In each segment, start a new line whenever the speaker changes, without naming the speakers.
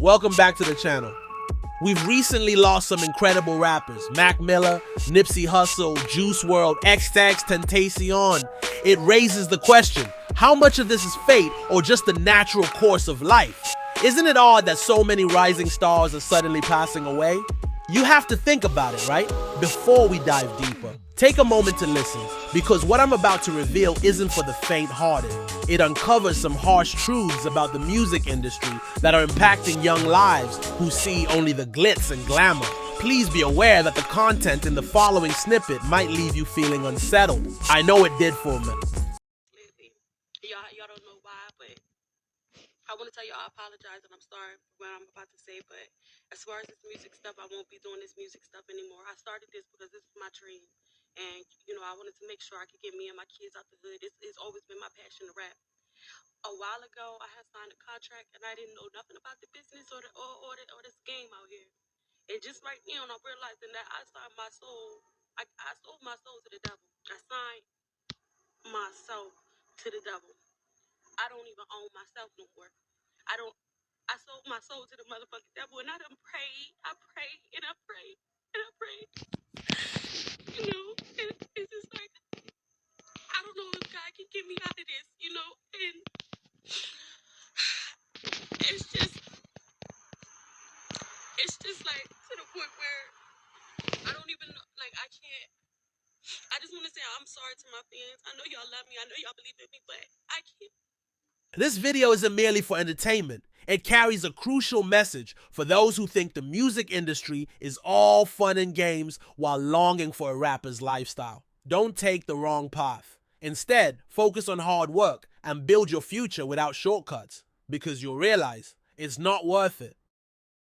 Welcome back to the channel. We've recently lost some incredible rappers. Mac Miller, Nipsey Hussle, Juice WRLD, XXXTentacion. It raises the question, how much of this is fate or just the natural course of life? Isn't it odd that so many rising stars are suddenly passing away? You have to think about it, right? Before we dive deeper, take a moment to listen, because what I'm about to reveal isn't for the faint-hearted. It uncovers some harsh truths about the music industry that are impacting young lives who see only the glitz and glamour. Please be aware that the content in the following snippet might leave you feeling unsettled. I know it did for me.
Y'all don't know why, but I want to tell you I apologize and I'm sorry for what I'm about to say, but as far as this music stuff, I won't be doing this music stuff anymore. I started this because this is my dream. And, I wanted to make sure I could get me and my kids out the hood. It's always been my passion to rap. A while ago, I had signed a contract and I didn't know nothing about the business or this game out here. And just right now, I'm realizing that I signed my soul. I sold my soul to the devil. I signed my soul to the devil. I don't even own myself no more. I sold my soul to the motherfucking devil, and I done prayed. I prayed and I prayed and I prayed. And it's just like, I don't know if God can get me out of this, and it's just like to the point where I don't even know, like I can't. I just want to say I'm sorry to my fans. I know y'all love me. I know y'all believe in me, but I can't.
This video isn't merely for entertainment. It carries a crucial message for those who think the music industry is all fun and games while longing for a rapper's lifestyle. Don't take the wrong path. Instead, focus on hard work and build your future without shortcuts, because you'll realize it's not worth it.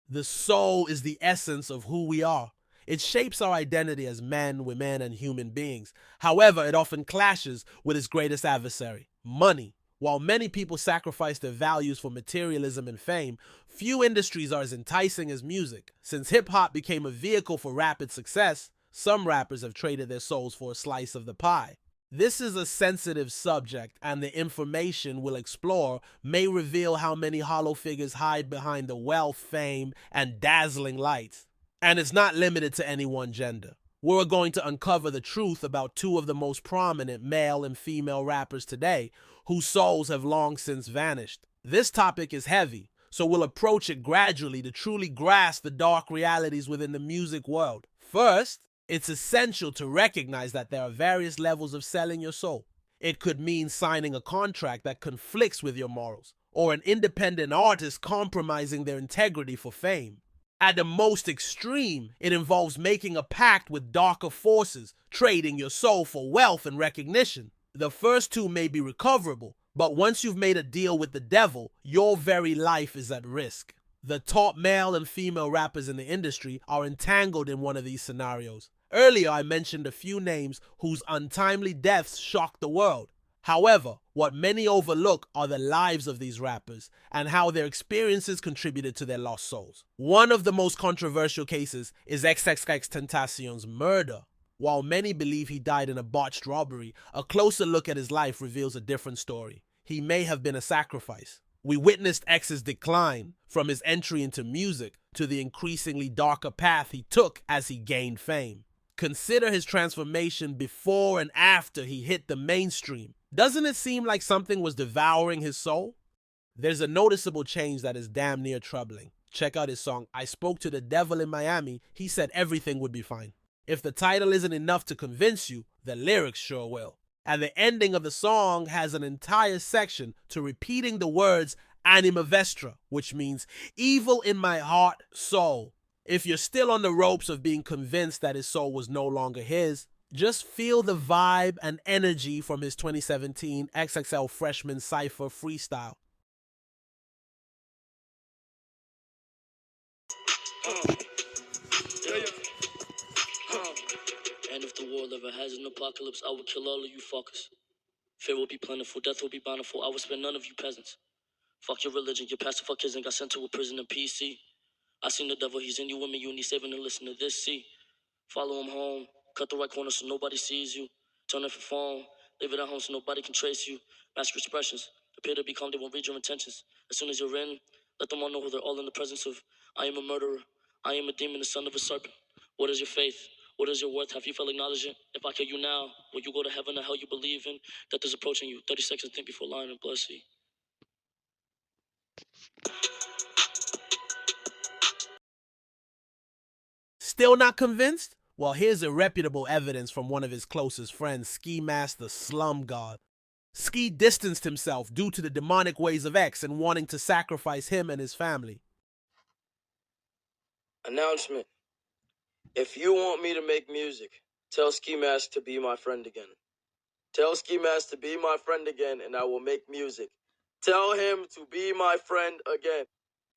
The soul is the essence of who we are. It shapes our identity as men, women, and human beings. However, it often clashes with its greatest adversary, money. While many people sacrifice their values for materialism and fame, few industries are as enticing as music. Since hip-hop became a vehicle for rapid success, some rappers have traded their souls for a slice of the pie. This is a sensitive subject, and the information we'll explore may reveal how many hollow figures hide behind the wealth, fame, and dazzling lights. And it's not limited to any one gender. We're going to uncover the truth about two of the most prominent male and female rappers today, whose souls have long since vanished. This topic is heavy, so we'll approach it gradually to truly grasp the dark realities within the music world. First, it's essential to recognize that there are various levels of selling your soul. It could mean signing a contract that conflicts with your morals, or an independent artist compromising their integrity for fame. At the most extreme, it involves making a pact with darker forces, trading your soul for wealth and recognition. The first two may be recoverable, but once you've made a deal with the devil, your very life is at risk. The top male and female rappers in the industry are entangled in one of these scenarios. Earlier, I mentioned a few names whose untimely deaths shocked the world. However, what many overlook are the lives of these rappers and how their experiences contributed to their lost souls. One of the most controversial cases is XXXTentacion's murder. While many believe he died in a botched robbery, a closer look at his life reveals a different story. He may have been a sacrifice. We witnessed X's decline, from his entry into music to the increasingly darker path he took as he gained fame. Consider his transformation before and after he hit the mainstream. Doesn't it seem like something was devouring his soul? There's a noticeable change that is damn near troubling. Check out his song, I Spoke to the Devil in Miami. He said everything would be fine. If the title isn't enough to convince you, the lyrics sure will. And the ending of the song has an entire section to repeating the words anima vestra, which means evil in my heart, soul. If you're still on the ropes of being convinced that his soul was no longer his, just feel the vibe and energy from his 2017 XXL Freshman Cypher freestyle.
And if the world ever has an apocalypse, I will kill all of you fuckers. Fear will be plentiful, death will be bountiful, I will spare none of you peasants. Fuck your religion, your pastor fuck kids and got sent to a prison in PC. I seen the devil, he's in you women, you need saving and listen to this, see. Follow him home, cut the right corner so nobody sees you. Turn off your phone, leave it at home so nobody can trace you. Master expressions, appear to be calm, they won't read your intentions. As soon as you're in, Let them all know they're all in the presence of, I am a murderer. I am a demon, the son of a serpent. What is your faith? What is your worth? Have you felt acknowledged it? If I kill you now, will you go to heaven or hell you believe in? Death is approaching you. 30 seconds, think before lying and blood sea.
Still not convinced? Well, here's irreputable evidence from one of his closest friends, Ski Mask the Slum God. Ski distanced himself due to the demonic ways of X and wanting to sacrifice him and his family.
Announcement. If you want me to make music, tell Ski Mask to be my friend again. Tell Ski Mask to be my friend again and I will make music. Tell him to be my friend again.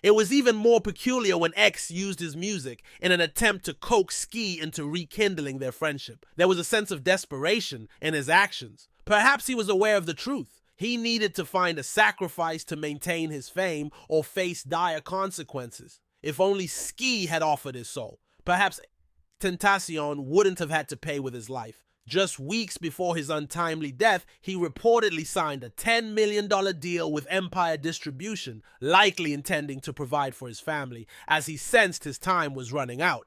It was even more peculiar when X used his music in an attempt to coax Ski into rekindling their friendship. There was a sense of desperation in his actions. Perhaps he was aware of the truth. He needed to find a sacrifice to maintain his fame or face dire consequences. If only Ski had offered his soul, perhaps XXXTentacion wouldn't have had to pay with his life. Just weeks before his untimely death, he reportedly signed a $10 million deal with Empire Distribution, likely intending to provide for his family, as he sensed his time was running out.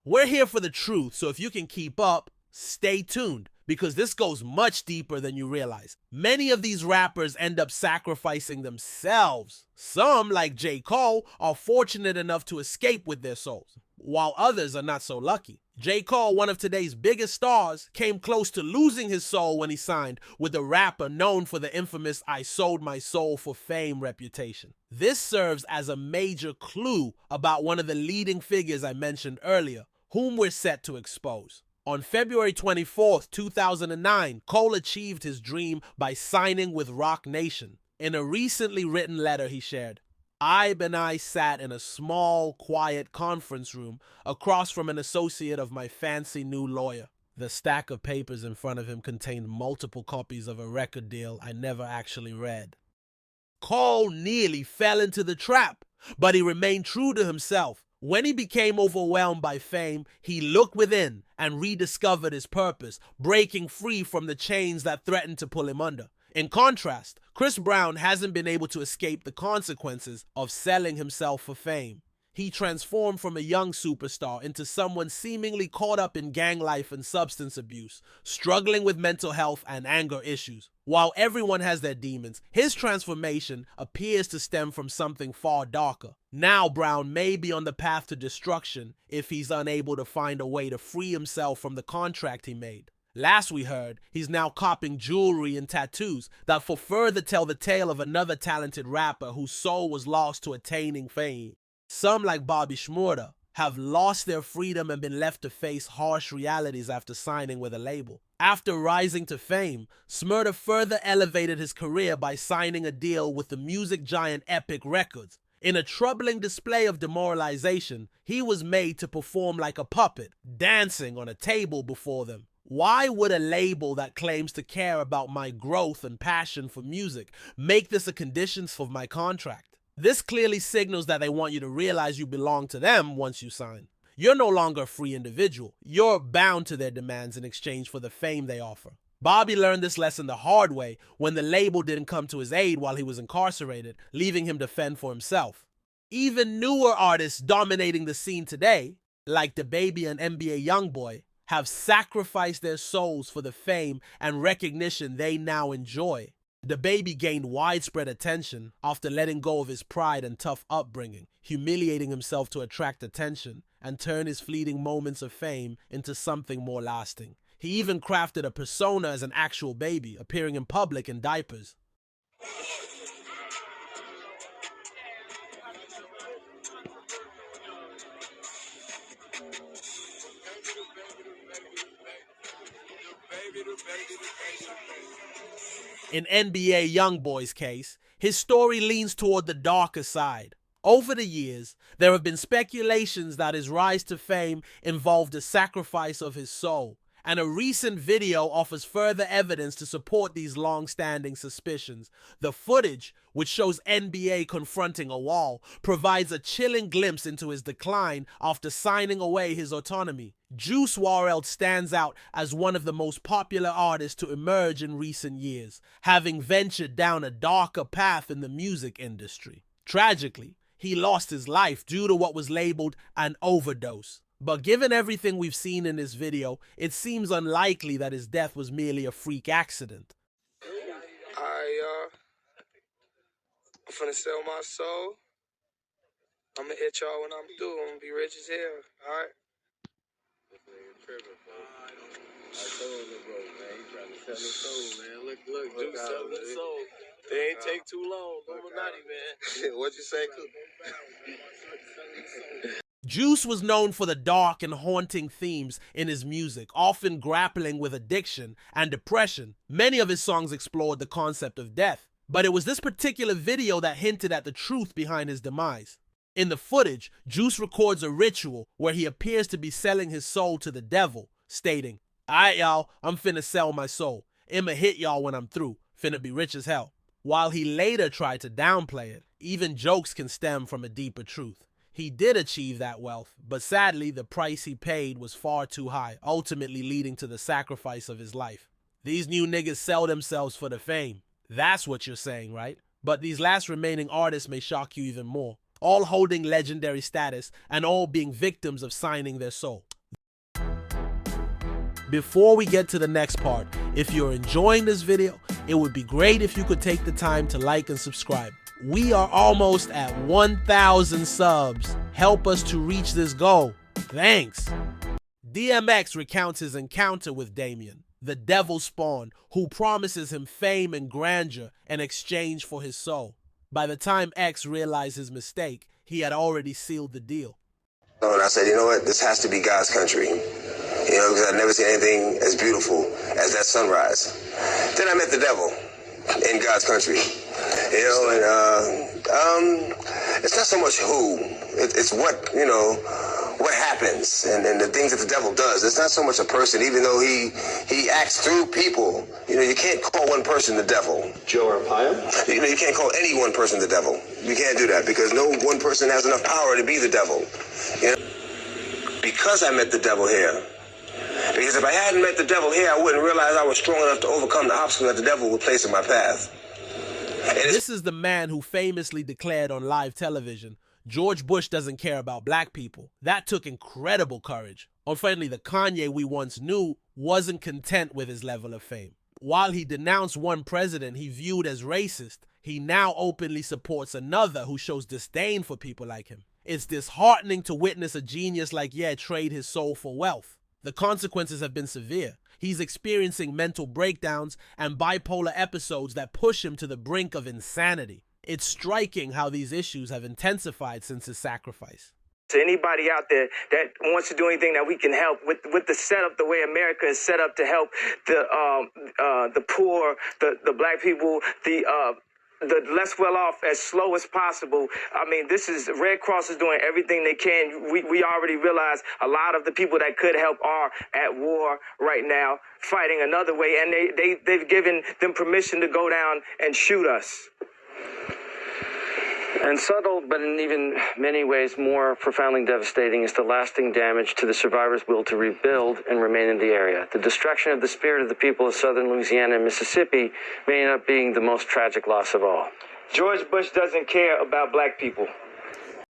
We're here for the truth, so if you can keep up, stay tuned, because this goes much deeper than you realize. Many of these rappers end up sacrificing themselves. Some, like J. Cole, are fortunate enough to escape with their souls, while others are not so lucky. J. Cole, one of today's biggest stars, came close to losing his soul when he signed with a rapper known for the infamous "I sold my soul for fame" reputation. This serves as a major clue about one of the leading figures I mentioned earlier, whom we're set to expose. On February 24th, 2009, Cole achieved his dream by signing with Roc Nation. In a recently written letter he shared, "Ibe and I sat in a small, quiet conference room across from an associate of my fancy new lawyer. The stack of papers in front of him contained multiple copies of a record deal I never actually read." Cole nearly fell into the trap, but he remained true to himself. When he became overwhelmed by fame, he looked within and rediscovered his purpose, breaking free from the chains that threatened to pull him under. In contrast, Chris Brown hasn't been able to escape the consequences of selling himself for fame. He transformed from a young superstar into someone seemingly caught up in gang life and substance abuse, struggling with mental health and anger issues. While everyone has their demons, his transformation appears to stem from something far darker. Now Brown may be on the path to destruction if he's unable to find a way to free himself from the contract he made. Last we heard, he's now copping jewelry and tattoos that will further tell the tale of another talented rapper whose soul was lost to attaining fame. Some, like Bobby Shmurda, have lost their freedom and been left to face harsh realities after signing with a label. After rising to fame, Shmurda further elevated his career by signing a deal with the music giant Epic Records. In a troubling display of demoralization, he was made to perform like a puppet, dancing on a table before them. Why would a label that claims to care about my growth and passion for music make this a condition for my contract? This clearly signals that they want you to realize you belong to them once you sign. You're no longer a free individual. You're bound to their demands in exchange for the fame they offer. Bobby learned this lesson the hard way when the label didn't come to his aid while he was incarcerated, leaving him to fend for himself. Even newer artists dominating the scene today, like DaBaby and NBA YoungBoy, have sacrificed their souls for the fame and recognition they now enjoy. DaBaby gained widespread attention after letting go of his pride and tough upbringing, humiliating himself to attract attention, and turn his fleeting moments of fame into something more lasting. He even crafted a persona as an actual baby, appearing in public in diapers. In NBA YoungBoy's case, his story leans toward the darker side. Over the years, there have been speculations that his rise to fame involved the sacrifice of his soul, and a recent video offers further evidence to support these long-standing suspicions. The footage, which shows NBA confronting a wall, provides a chilling glimpse into his decline after signing away his autonomy. Juice WRLD stands out as one of the most popular artists to emerge in recent years, having ventured down a darker path in the music industry. Tragically, He lost his life due to what was labeled an overdose. But given everything we've seen in this video, it seems unlikely that his death was merely a freak accident.
I'm finna sell my soul. I'm gonna hit y'all when I'm through. I'm gonna be rich as hell, alright?
I told him, bro, man, he trying to sell his soul, man. Look, Juice selling his soul. They ain't take too long. Illuminati, man. What you say, Coop?
Juice was known for the dark and haunting themes in his music, often grappling with addiction and depression. Many of his songs explored the concept of death, but it was this particular video that hinted at the truth behind his demise. In the footage, Juice records a ritual where he appears to be selling his soul to the devil, stating, "Alright y'all, I'm finna sell my soul. I'ma hit y'all when I'm through. Finna be rich as hell." While he later tried to downplay it, even jokes can stem from a deeper truth. He did achieve that wealth, but sadly the price he paid was far too high, ultimately leading to the sacrifice of his life. These new niggas sell themselves for the fame. That's what you're saying, right? But these last remaining artists may shock you even more, all holding legendary status and all being victims of signing their soul. Before we get to the next part, if you're enjoying this video, it would be great if you could take the time to like and subscribe. We are almost at 1,000 subs. Help us to reach this goal. Thanks. DMX recounts his encounter with Damien, the devil spawn, who promises him fame and grandeur in exchange for his soul. By the time X realized his mistake, he had already sealed the deal.
And I said, you know what, this has to be God's country. You know, because I've never seen anything as beautiful as that sunrise. Then I met the devil in God's country. You know, and it's not so much who, it's what, you know, what happens and the things that the devil does. It's not so much a person, even though he acts through people. You know, you can't call one person the devil.
Joe Arpaio?
You know, you can't call any one person the devil. You can't do that because no one person has enough power to be the devil. You know? Because I met the devil here. Because if I hadn't met the devil here, I wouldn't realize I was strong enough to overcome the obstacles that the devil would place in my path.
This is the man who famously declared on live television, "George Bush doesn't care about black people." That took incredible courage. Unfortunately, the Kanye we once knew wasn't content with his level of fame. While he denounced one president he viewed as racist, he now openly supports another who shows disdain for people like him. It's disheartening to witness a genius like Ye trade his soul for wealth. The consequences have been severe. He's experiencing mental breakdowns and bipolar episodes that push him to the brink of insanity. It's striking how these issues have intensified since his sacrifice.
To anybody out there that wants to do anything that we can help with the setup, the way America is set up to help the poor, the black people, the less well off as slow as possible. I mean, this is Red Cross is doing everything they can. We already realize a lot of the people that could help are at war right now, fighting another way, and they've given them permission to go down and shoot us.
And subtle, but in even many ways more profoundly devastating, is the lasting damage to the survivors' will to rebuild and remain in the area. The destruction of the spirit of the people of southern Louisiana and Mississippi may end up being the most tragic loss of all.
George Bush doesn't care about black people.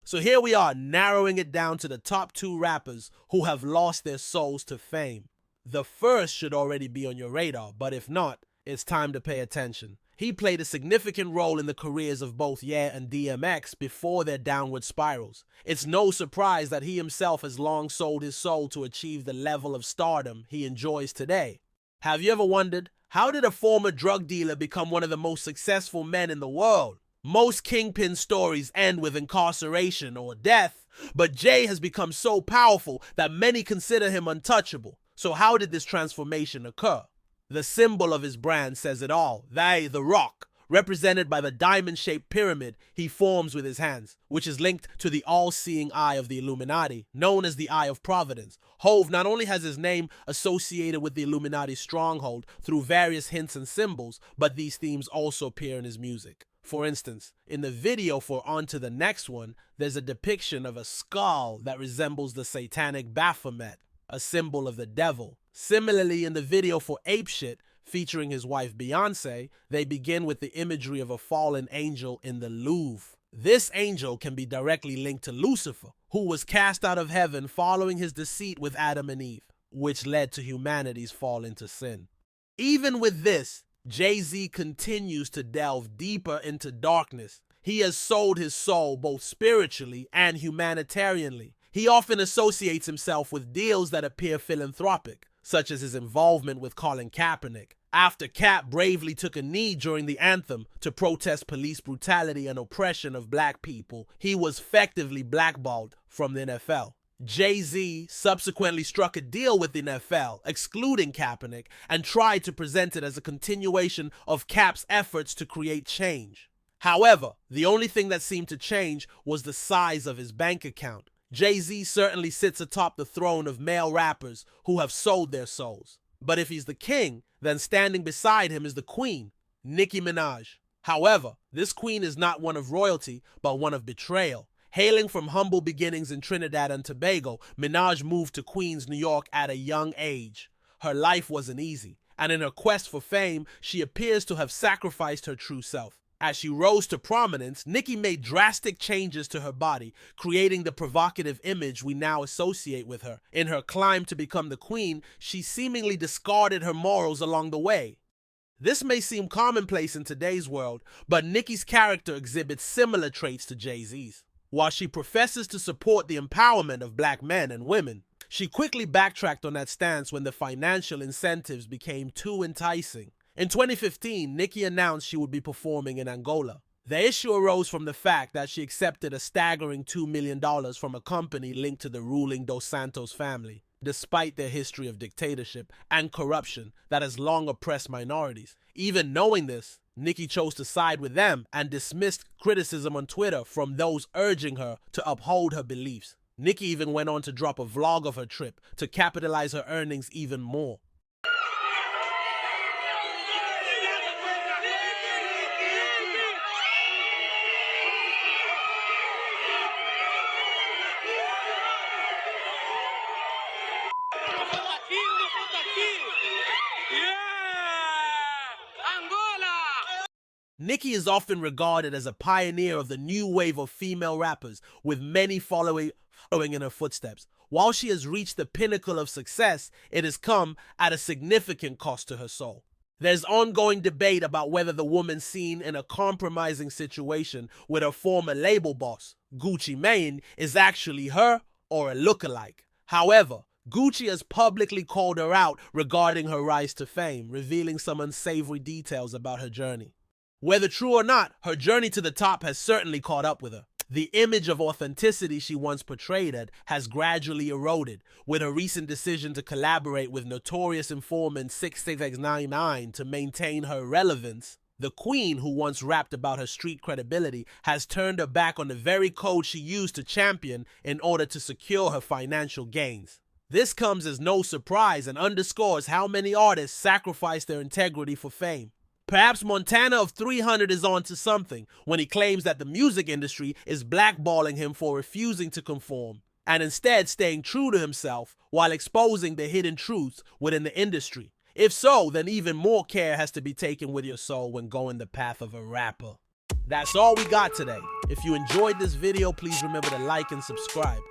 So here we are, narrowing it down to the top 2 rappers who have lost their souls to fame. The first should already be on your radar, but if not, it's time to pay attention. He played a significant role in the careers of both Ye and DMX before their downward spirals. It's no surprise that he himself has long sold his soul to achieve the level of stardom he enjoys today. Have you ever wondered, how did a former drug dealer become one of the most successful men in the world? Most kingpin stories end with incarceration or death, but Jay has become so powerful that many consider him untouchable. So how did this transformation occur? The symbol of his brand says it all. They, the rock, represented by the diamond-shaped pyramid he forms with his hands, which is linked to the all-seeing eye of the Illuminati, known as the Eye of Providence. Hove not only has his name associated with the Illuminati stronghold through various hints and symbols, but these themes also appear in his music. For instance, in the video for On to the Next One, there's a depiction of a skull that resembles the satanic Baphomet, a symbol of the devil. Similarly, in the video for Ape Shit, featuring his wife Beyonce, they begin with the imagery of a fallen angel in the Louvre. This angel can be directly linked to Lucifer, who was cast out of heaven following his deceit with Adam and Eve, which led to humanity's fall into sin. Even with this, Jay-Z continues to delve deeper into darkness. He has sold his soul both spiritually and humanitarianly. He often associates himself with deals that appear philanthropic, such as his involvement with Colin Kaepernick. After Cap bravely took a knee during the anthem to protest police brutality and oppression of black people, he was effectively blackballed from the NFL. Jay-Z subsequently struck a deal with the NFL, excluding Kaepernick, and tried to present it as a continuation of Cap's efforts to create change. However, the only thing that seemed to change was the size of his bank account. Jay-Z certainly sits atop the throne of male rappers who have sold their souls. But if he's the king, then standing beside him is the queen, Nicki Minaj. However, this queen is not one of royalty, but one of betrayal. Hailing from humble beginnings in Trinidad and Tobago, Minaj moved to Queens, New York at a young age. Her life wasn't easy, and in her quest for fame, she appears to have sacrificed her true self. As she rose to prominence, Nicki made drastic changes to her body, creating the provocative image we now associate with her. In her climb to become the queen, she seemingly discarded her morals along the way. This may seem commonplace in today's world, but Nicki's character exhibits similar traits to Jay-Z's. While she professes to support the empowerment of black men and women, she quickly backtracked on that stance when the financial incentives became too enticing. In 2015, Nicki announced she would be performing in Angola. The issue arose from the fact that she accepted a staggering $2 million from a company linked to the ruling Dos Santos family, despite their history of dictatorship and corruption that has long oppressed minorities. Even knowing this, Nicki chose to side with them and dismissed criticism on Twitter from those urging her to uphold her beliefs. Nicki even went on to drop a vlog of her trip to capitalize her earnings even more. Nicki is often regarded as a pioneer of the new wave of female rappers, with many following in her footsteps. While she has reached the pinnacle of success, it has come at a significant cost to her soul. There's ongoing debate about whether the woman seen in a compromising situation with her former label boss, Gucci Mane, is actually her or a lookalike. However, Gucci has publicly called her out regarding her rise to fame, revealing some unsavory details about her journey. Whether true or not, her journey to the top has certainly caught up with her. The image of authenticity she once portrayed has gradually eroded, with her recent decision to collaborate with notorious informant XXXTentacion to maintain her relevance. The queen, who once rapped about her street credibility, has turned her back on the very code she used to champion in order to secure her financial gains. This comes as no surprise and underscores how many artists sacrifice their integrity for fame. Perhaps Montana of 300 is onto something when he claims that the music industry is blackballing him for refusing to conform, and instead staying true to himself while exposing the hidden truths within the industry. If so, then even more care has to be taken with your soul when going the path of a rapper. That's all we got today. If you enjoyed this video, please remember to like and subscribe.